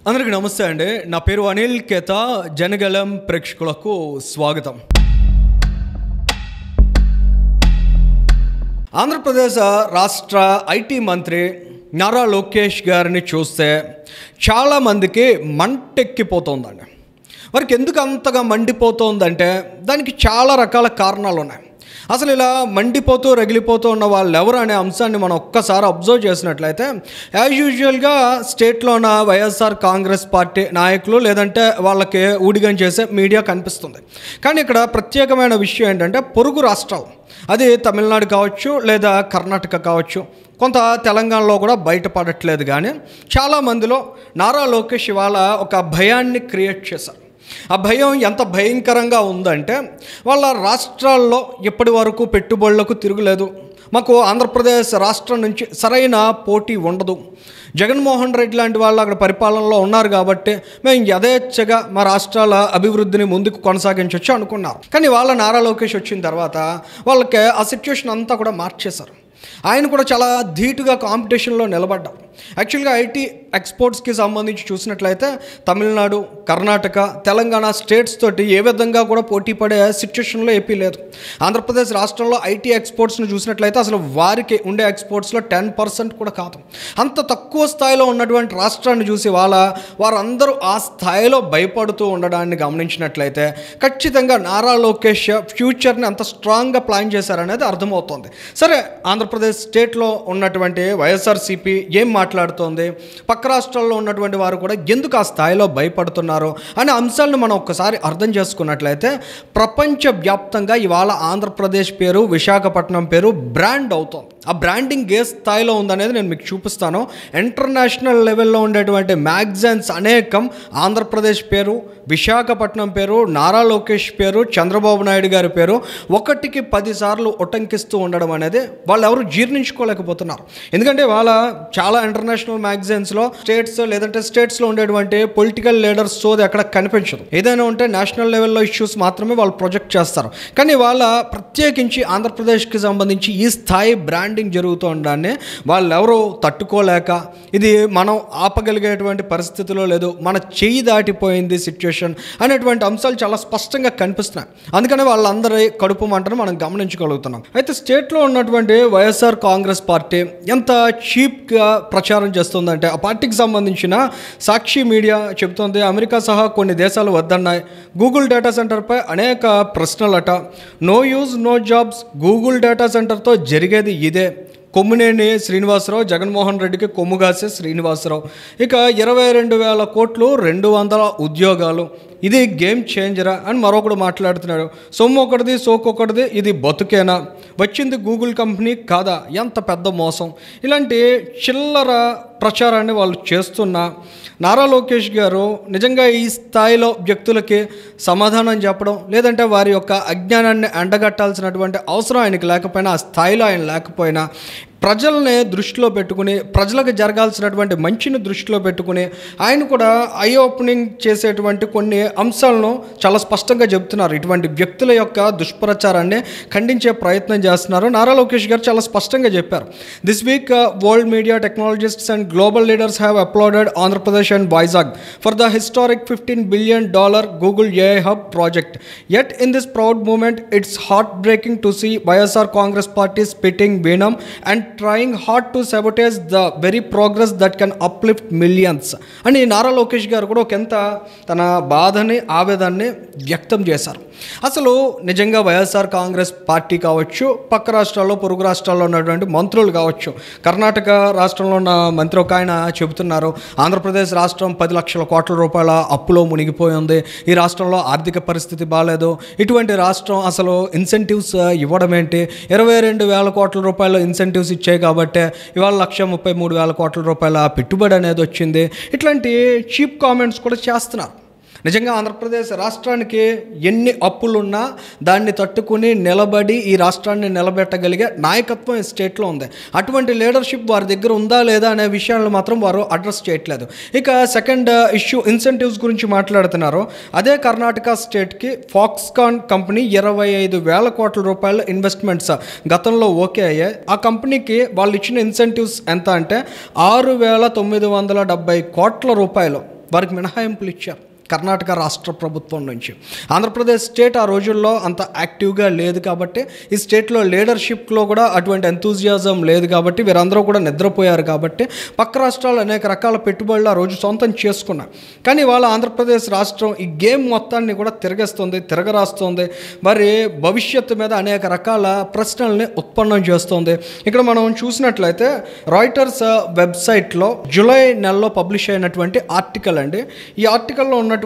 అందరికీ నమస్తే అండి. నా పేరు అనిల్ కేత. జనగలం ప్రేక్షకులకు స్వాగతం. ఆంధ్రప్రదేశ్ రాష్ట్ర ఐటీ మంత్రి నారా లోకేష్ గారిని చూస్తే చాలామందికి మంటెక్కిపోతుందండి. వారికి ఎందుకు అంతగా మండిపోతుందంటే దానికి చాలా రకాల కారణాలు ఉన్నాయి. అసలు ఇలా మండిపోతూ రగిలిపోతూ ఉన్న వాళ్ళు ఎవరు అనే అంశాన్ని మనం ఒక్కసారి అబ్జర్వ్ చేసినట్లయితే యాజ్ యూజువల్గా స్టేట్లో ఉన్న వైఎస్ఆర్ కాంగ్రెస్ పార్టీ నాయకులు లేదంటే వాళ్ళకి ఊడిగం చేసే మీడియా కనిపిస్తుంది. కానీ ఇక్కడ ప్రత్యేకమైన విషయం ఏంటంటే పొరుగు రాష్ట్రాలు, అది తమిళనాడు కావచ్చు లేదా కర్ణాటక కావచ్చు, కొంత తెలంగాణలో కూడా బయటపడట్లేదు. కానీ చాలామందిలో నారా లోకేష్ ఇవాళ ఒక భయాన్ని క్రియేట్ చేశారు. ఆ భయం ఎంత భయంకరంగా ఉందంటే వాళ్ళ రాష్ట్రాల్లో ఇప్పటి వరకు పెట్టుబడులకు తిరుగులేదు, మాకు ఆంధ్రప్రదేశ్ రాష్ట్రం నుంచి సరైన పోటీ ఉండదు, జగన్మోహన్ రెడ్డి లాంటి వాళ్ళు అక్కడ పరిపాలనలో ఉన్నారు కాబట్టి మేము యథేచ్ఛగా మా రాష్ట్రాల అభివృద్ధిని ముందుకు కొనసాగించవచ్చు అనుకున్నారు. కానీ వాళ్ళ నారా లోకేష్ వచ్చిన తర్వాత వాళ్ళకి ఆ సిచ్యువేషన్ అంతా కూడా మార్చేశారు. ఆయన కూడా చాలా ధీటుగా కాంపిటీషన్లో నిలబడ్డారు. యాక్చువల్గా ఐటీ ఎక్స్పోర్ట్స్కి సంబంధించి చూసినట్లయితే తమిళనాడు, కర్ణాటక, తెలంగాణ స్టేట్స్ తోటి ఏ విధంగా కూడా పోటీ పడే సిచ్యువేషన్లో ఏపీ లేదు. ఆంధ్రప్రదేశ్ రాష్ట్రంలో ఐటీ ఎక్స్పోర్ట్స్ని చూసినట్లయితే అసలు వారికి ఉండే ఎక్స్పోర్ట్స్లో 10% కూడా కాదు. అంత తక్కువ స్థాయిలో ఉన్నటువంటి రాష్ట్రాన్ని చూసి వారందరూ ఆ స్థాయిలో భయపడుతూ ఉండడాన్ని గమనించినట్లయితే ఖచ్చితంగా నారా లోకేష్ ఫ్యూచర్ని అంత స్ట్రాంగ్గా ప్లాన్ చేశారనేది అర్థమవుతుంది. సరే, ఆంధ్రప్రదేశ్ స్టేట్లో ఉన్నటువంటి వైఎస్ఆర్సీపీ ఏం మాట్లాడుతోంది, పక్క రాష్ట్రాల్లో ఉన్నటువంటి వారు కూడా ఎందుకు ఆ స్థాయిలో భయపడుతున్నారు అనే అంశాలను మనం ఒక్కసారి అర్థం చేసుకున్నట్లయితే ప్రపంచవ్యాప్తంగా ఇవాళ ఆంధ్రప్రదేశ్ పేరు, విశాఖపట్నం పేరు బ్రాండ్ అవుతోంది. ఆ బ్రాండింగ్ ఏ స్థాయిలో ఉందనేది నేను మీకు చూపిస్తాను. ఇంటర్నేషనల్ లెవెల్లో ఉండేటువంటి మ్యాగజైన్స్ అనేకం ఆంధ్రప్రదేశ్ పేరు, విశాఖపట్నం పేరు, నారా లోకేష్ పేరు, చంద్రబాబు నాయుడు గారి పేరు 1కి 10 సార్లు ఉటంకిస్తూ ఉండడం అనేది వాళ్ళు ఎవరు జీర్ణించుకోలేకపోతున్నారు. ఎందుకంటే వాళ్ళ చాలా ఇంటర్నేషనల్ మ్యాగజైన్స్లో స్టేట్స్లో ఉండేటువంటి పొలిటికల్ లీడర్స్ సోది ఎక్కడ కనిపించదు. ఏదైనా ఉంటే నేషనల్ లెవెల్లో ఇష్యూస్ మాత్రమే వాళ్ళు ప్రొజెక్ట్ చేస్తారు. కానీ వాళ్ళ ప్రత్యేకించి ఆంధ్రప్రదేశ్కి సంబంధించి ఈ స్థాయి బ్రాండింగ్ జరుగుతూ ఉండడాన్ని వాళ్ళు ఎవరో తట్టుకోలేక ఇది మనం ఆపగలిగేటువంటి పరిస్థితిలో లేదు, మన చెయ్యి దాటిపోయింది సిచ్యువేషన్ అనేటువంటి అంశాలు చాలా స్పష్టంగా కనిపిస్తున్నాయి. అందుకనే వాళ్ళందరి కడుపు మంటను మనం గమనించగలుగుతున్నాం. అయితే స్టేట్లో ఉన్నటువంటి వైఎస్ఆర్ కాంగ్రెస్ పార్టీ ఎంత చీప్గా ప్రచారం చేస్తుందంటే ఆ పార్టీకి సంబంధించిన సాక్షి మీడియా చెబుతోంది అమెరికా సహా కొన్ని దేశాలు వద్దన్నాయి, గూగుల్ డేటా సెంటర్పై అనేక ప్రశ్నలట, no use no jobs, Google data సెంటర్తో జరిగేది ఇదే, కొమ్మినేని శ్రీనివాసరావు జగన్మోహన్ రెడ్డికి కొమ్ముగాసే శ్రీనివాసరావు, ఇక 22,000 కోట్లు 200 ఉద్యోగాలు, ఇది గేమ్ చేంజరా అని మరొకడు మాట్లాడుతున్నాడు. సొమ్ము ఒకటిది సోకొకటిది, ఇది బతుకేనా, వచ్చింది గూగుల్ కంపెనీ కాదా, ఎంత పెద్ద మోసం, ఇలాంటి చిల్లర ప్రచారాన్ని వాళ్ళు చేస్తున్నా నారా లోకేష్ గారు నిజంగా ఈ స్థాయిలో వ్యక్తులకి సమాధానం చెప్పడం లేదంటే వారి యొక్క అజ్ఞానాన్ని ఎండగట్టాల్సినటువంటి అవసరం ఆయనకి లేకపోయినా, ఆ స్థాయిలో ఆయన లేకపోయినా ప్రజల్ని దృష్టిలో పెట్టుకుని ప్రజలకు జరగాల్సినటువంటి మంచిని దృష్టిలో పెట్టుకుని ఆయన కూడా ఐ ఓపెనింగ్ చేసేటువంటి కొన్ని అంశాలను చాలా స్పష్టంగా చెబుతున్నారు. ఇటువంటి వ్యక్తుల యొక్క దుష్ప్రచారాన్ని ఖండించే ప్రయత్నం చేస్తున్నారు. నారా లోకేష్ గారు చాలా స్పష్టంగా చెప్పారు. This week world media టెక్నాలజిస్ట్స్ and global leaders have applauded Andhra Pradesh and Vizag for the historic $15 billion Google AI hub project. Yet in this proud moment it's heartbreaking to see YSR Congress party spitting venom and trying hard to sabotage the very progress that can uplift millions అని నారా లోకేష్ గారు కూడా ఒకంత తన బాధని ఆవేదనని వ్యక్తం చేశారు. అసలు నిజంగా వైఎస్ఆర్ కాంగ్రెస్ పార్టీ కావచ్చు, పక్క రాష్ట్రాల్లో పొరుగు రాష్ట్రాల్లో ఉన్నటువంటి మంత్రులు కావచ్చు, కర్ణాటక రాష్ట్రంలో ఉన్న మంత్రి ఒక ఆయన చెబుతున్నారు ఆంధ్రప్రదేశ్ రాష్ట్రం 10 లక్షల కోట్ల రూపాయల అప్పులో మునిగిపోయింది, ఈ రాష్ట్రంలో ఆర్థిక పరిస్థితి బాగాలేదు, ఇటువంటి రాష్ట్రం అసలు ఇన్సెంటివ్స్ ఇవ్వడం ఏంటి, 22,000 కోట్ల రూపాయల ఇన్సెంటివ్స్ ఇచ్చాయి కాబట్టి ఇవాళ 1,33,000 కోట్ల రూపాయల పెట్టుబడి అనేది వచ్చింది, ఇట్లాంటి చీప్ కామెంట్స్ కూడా చేస్తున్నారు. నిజంగా ఆంధ్రప్రదేశ్ రాష్ట్రానికి ఎన్ని అప్పులున్నా దాన్ని తట్టుకుని నిలబడి ఈ రాష్ట్రాన్ని నిలబెట్టగలిగే నాయకత్వం ఈ స్టేట్లో ఉంది. అటువంటి లీడర్షిప్ వారి దగ్గర ఉందా లేదా అనే విషయాలను మాత్రం వారు అడ్రస్ చేయట్లేదు. ఇక సెకండ్ ఇష్యూ ఇన్సెంటివ్స్ గురించి మాట్లాడుతున్నారు. అదే కర్ణాటక స్టేట్కి ఫాక్స్కాన్ కంపెనీ 25,000 కోట్ల రూపాయల ఇన్వెస్ట్మెంట్స్ గతంలో ఓకే అయ్యాయి. ఆ కంపెనీకి వాళ్ళు ఇచ్చిన ఇన్సెంటివ్స్ ఎంత అంటే 6,970 కోట్ల రూపాయలు. వారికి మినహాయింపులు ఇచ్చారు కర్ణాటక రాష్ట్ర ప్రభుత్వం నుంచి. ఆంధ్రప్రదేశ్ స్టేట్ ఆ రోజుల్లో అంత యాక్టివ్గా లేదు కాబట్టి, ఈ స్టేట్లో లీడర్షిప్లో కూడా అటువంటి ఎంతూజియాజం లేదు కాబట్టి, వీరందరూ కూడా నిద్రపోయారు కాబట్టి పక్క రాష్ట్రాలు అనేక రకాల పెట్టుబడులు ఆ రోజు సొంతం చేసుకున్నారు. కానీ వాళ్ళ ఆంధ్రప్రదేశ్ రాష్ట్రం ఈ గేమ్ మొత్తాన్ని కూడా తిరగరాస్తుంది, మరి భవిష్యత్తు మీద అనేక రకాల ప్రశ్నల్ని ఉత్పన్నం చేస్తుంది. ఇక్కడ మనం చూసినట్లయితే రాయిటర్స్ వెబ్సైట్లో జూలై నెలలో పబ్లిష్ అయినటువంటి ఆర్టికల్ అండి. ఈ ఆర్టికల్లో ఉన్న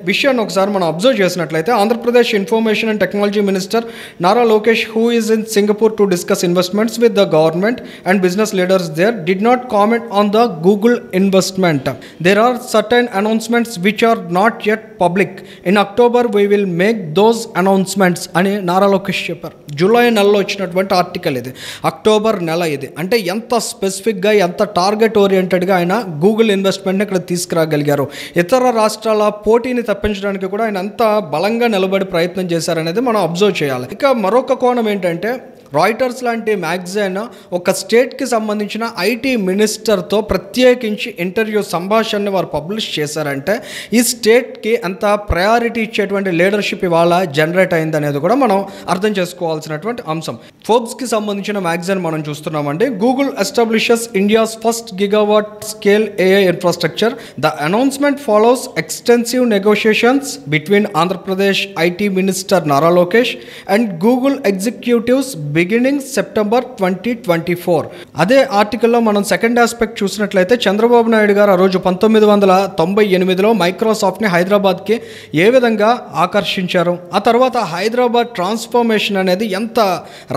విషయాన్ని ఒకసారి మనం అబ్జర్వ్ చేసినట్లయితే, Andhra Pradesh information and technology minister Nara Lokesh, who is in Singapore to discuss investments with the government and business leaders there, did not comment on the Google investment. There are certain announcements which are not yet public. In October we will make those announcements అని నారా లోకేష్ చెప్పారు. July నెలలో వచ్చినటువంటి article ఇది, October నెల ఇది. అంటే ఎంత స్పెసిఫిక్గా, ఎంత టార్గెట్ ఓరియంటెడ్గా ఆయన గూగుల్ ఇన్వెస్ట్మెంట్ని ఇక్కడ తీసుకురాగలిగారు. ఇతర రాష్ట్రాల పోటీని తప్పించడానికి కూడా ఆయన అంత బలంగా నిలబడి ప్రయత్నం చేశారనేది మనం అబ్జర్వ్ చేయాలి. ఇక మరొక కోణం ఏంటంటే, రాయిటర్స్ లాంటి మ్యాగజైన్ ఒక స్టేట్కి సంబంధించిన ఐటీ మినిస్టర్తో ప్రత్యేకించి ఇంటర్వ్యూ సంభాషణని వారు పబ్లిష్ చేశారంటే ఈ స్టేట్కి ఎంత ప్రయారిటీ ఇచ్చేటువంటి లీడర్షిప్ ఇవాళ జనరేట్ అయింది అనేది కూడా మనం అర్థం చేసుకోవాల్సినటువంటి అంశం. ఫోర్బ్స్కి సంబంధించిన మ్యాగజైన్ మనం చూస్తున్నామండి. Google establishes India's first gigawatt scale AI infrastructure. The announcement follows extensive negotiations between Andhra Pradesh IT minister Nara Lokesh and Google executives beginning September 2024. అదే ఆర్టికల్లో మనం సెకండ్ ఆస్పెక్ట్ చూసినట్లయితే, చంద్రబాబు నాయుడు గారు ఆ రోజు 1998లో మైక్రోసాఫ్ట్ని హైదరాబాద్కి ఏ విధంగా ఆకర్షించారు, ఆ తర్వాత హైదరాబాద్ ట్రాన్స్ఫర్మేషన్ అనేది ఎంత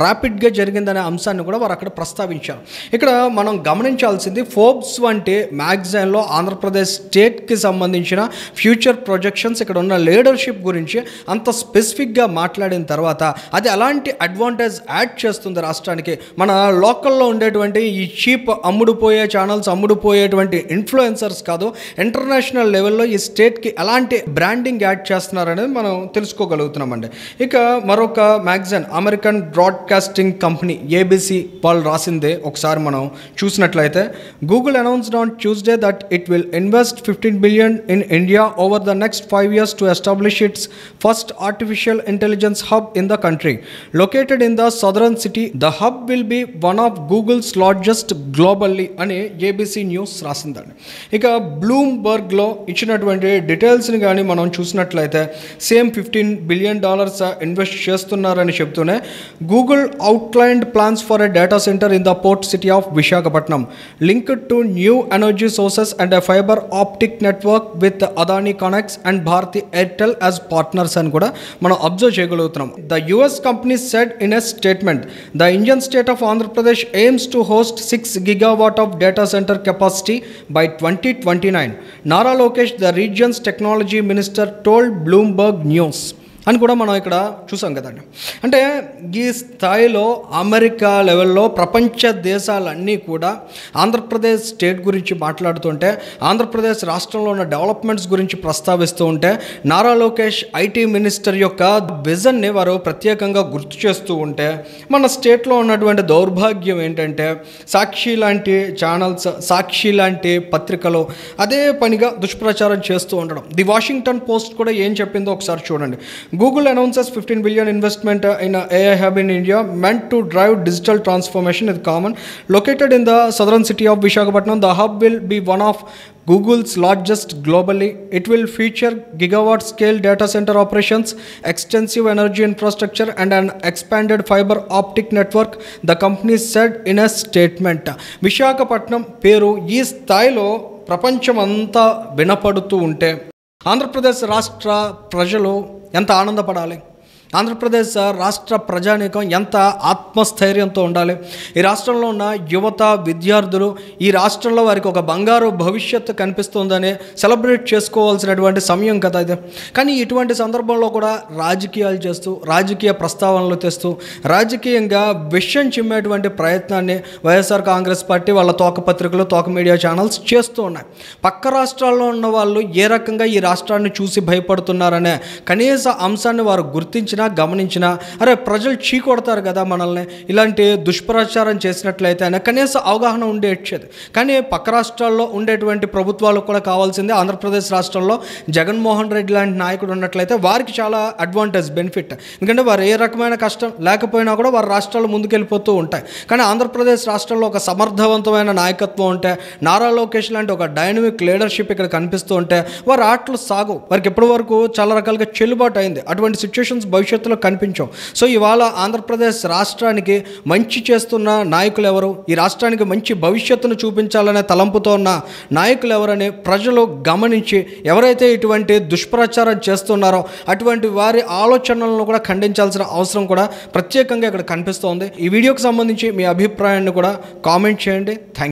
ర్యాపిడ్గా జరిగిందనే అంశాన్ని కూడా వారు అక్కడ ప్రస్తావించారు. ఇక్కడ మనం గమనించాల్సింది, ఫోర్బ్స్ వంటి మ్యాగజైన్లో ఆంధ్రప్రదేశ్ స్టేట్కి సంబంధించిన ఫ్యూచర్ ప్రొజెక్షన్స్, ఇక్కడ ఉన్న లీడర్షిప్ గురించి అంత స్పెసిఫిక్గా మాట్లాడిన తర్వాత అది అలాంటి అడ్వాంటేజ్ యాడ్ చేస్తుంది రాష్ట్రానికి. మన లోకల్లో ఉండేటువంటి ఈ చీప్ అమ్ముడుపోయే ఛానల్స్, అమ్ముడుపోయేటువంటి ఇన్ఫ్లుయెన్సర్స్ కాదు, ఇంటర్నేషనల్ లెవెల్లో ఈ స్టేట్కి ఎలాంటి బ్రాండింగ్ యాడ్ చేస్తున్నారనేది మనం తెలుసుకోగలుగుతున్నామండి. ఇక మరొక magazine American broadcasting company ABC వాళ్ళు రాసిందే ఒకసారి మనం చూసినట్లయితే, Google announced on Tuesday that it will invest $15 billion in India over the next 5 years to establish its first artificial intelligence hub in the country. Located in the southern city, the hub will be one of Google's largest globally అని ABC news రాసిందండి. ఇక బ్లూంబర్గ్లో ఇచ్చినటువంటి డీటెయిల్స్ని కానీ మనం చూసినట్లయితే, same $15 billion invest చేస్తున్నారని చెప్తూనే, Google outlined plans for a data centre in the port city of Visakhapatnam, linked to new energy sources and a fibre optic network with Adani ConneX and Bharti Airtel as partners అని కూడా మనం observe చేయగలుగుతున్నాం. The US company said in a statement, the Indian state of Andhra Pradesh aims to host 6 gigawatt of data center capacity by 2029. Nara Lokesh, the region's technology minister, told Bloomberg News. అని కూడా మనం ఇక్కడ చూసాం కదండి. అంటే ఈ స్థాయిలో America లెవెల్లో ప్రపంచ దేశాలన్నీ కూడా ఆంధ్రప్రదేశ్ స్టేట్ గురించి మాట్లాడుతుంటే, ఆంధ్రప్రదేశ్ రాష్ట్రంలో ఉన్న డెవలప్మెంట్స్ గురించి ప్రస్తావిస్తూ ఉంటే, నారా లోకేష్ ఐటీ మినిస్టర్ యొక్క విజన్ని వారు ప్రత్యేకంగా గుర్తు చేస్తూ ఉంటే, మన స్టేట్లో ఉన్నటువంటి దౌర్భాగ్యం ఏంటంటే, సాక్షి లాంటి ఛానల్స్, సాక్షి లాంటి పత్రికలు అదే పనిగా దుష్ప్రచారం చేస్తూ ఉండడం. ది వాషింగ్టన్ పోస్ట్ కూడా ఏం చెప్పిందో ఒకసారి చూడండి. Google announces $15 billion investment in AI hub in India meant to drive digital transformation is common. Located in the southern city of Visakhapatnam, the hub will be one of Google's largest globally. It will feature gigawatt scale data center operations, extensive energy infrastructure and an expanded fiber optic network, the company said in a statement. Visakhapatnam పేరు ఈ స్థాయిలో ప్రపంచమంతా వినపడుతూ ఉంటే ఆంధ్రప్రదేశ్ రాష్ట్ర ప్రజలు ఎంత ఆనందపడాలి, ఆంధ్రప్రదేశ్ రాష్ట్ర ప్రజానీకం ఎంత ఆత్మస్థైర్యంతో ఉండాలి. ఈ రాష్ట్రంలో ఉన్న యువత, విద్యార్థులు ఈ రాష్ట్రంలో వారికి ఒక బంగారు భవిష్యత్తు కనిపిస్తుందని సెలబ్రేట్ చేసుకోవాల్సినటువంటి సమయం కదా ఇది. కానీ ఇటువంటి సందర్భంలో కూడా రాజకీయాలు చేస్తూ, రాజకీయ ప్రస్తావనలు తెస్తూ, రాజకీయంగా విషయం చిమ్మేటువంటి ప్రయత్నాన్ని వైఎస్ఆర్ కాంగ్రెస్ పార్టీ వాళ్ళ తోక పత్రికలు, తోక మీడియా ఛానల్స్ చేస్తూ ఉన్నాయి. పక్క రాష్ట్రాల్లో ఉన్న వాళ్ళు ఏ రకంగా ఈ రాష్ట్రాన్ని చూసి భయపడుతున్నారనే కనీస అంశాన్ని వారు గుర్తించిన గమనించినా అరే ప్రజలు చీకొడతారు కదా మనల్ని ఇలాంటి దుష్ప్రచారం చేసినట్లయితే అనే కనీస అవగాహన ఉండేది. కానీ పక్క రాష్ట్రాల్లో ఉండేటువంటి ప్రభుత్వాలకు కూడా కావాల్సిందే ఆంధ్రప్రదేశ్ రాష్ట్రంలో జగన్మోహన్ రెడ్డి లాంటి నాయకుడు ఉన్నట్లయితే వారికి చాలా అడ్వాంటేజ్ బెనిఫిట్. ఎందుకంటే వారు ఏ రకమైన కష్టం లేకపోయినా కూడా వారి రాష్ట్రాలు ముందుకెళ్ళిపోతూ ఉంటాయి. కానీ ఆంధ్రప్రదేశ్ రాష్ట్రంలో ఒక సమర్థవంతమైన నాయకత్వం ఉంటే, నారా లోకేష్ లాంటి ఒక డైనమిక్ లీడర్షిప్ ఇక్కడ కనిపిస్తూ ఉంటే వారి ఆటలు సాగు. వారికి ఇప్పటి వరకు చాలా రకాలుగా చెల్లుబాటు అయింది. అటువంటి సిచ్యువేషన్స్ భవిష్యత్తులో కనిపించవు. సో ఇవాళ ఆంధ్రప్రదేశ్ రాష్ట్రానికి మంచి చేస్తున్న నాయకులు ఎవరు, ఈ రాష్ట్రానికి మంచి భవిష్యత్తును చూపించాలనే తలంపుతో ఉన్న నాయకులు ఎవరని ప్రజలు గమనించి ఎవరైతే ఇటువంటి దుష్ప్రచారం చేస్తున్నారో అటువంటి వారి ఆలోచనలను కూడా ఖండించాల్సిన అవసరం కూడా ప్రత్యేకంగా ఇక్కడ కనిపిస్తోంది. ఈ వీడియోకి సంబంధించి మీ అభిప్రాయాన్ని కూడా కామెంట్ చేయండి. థ్యాంక్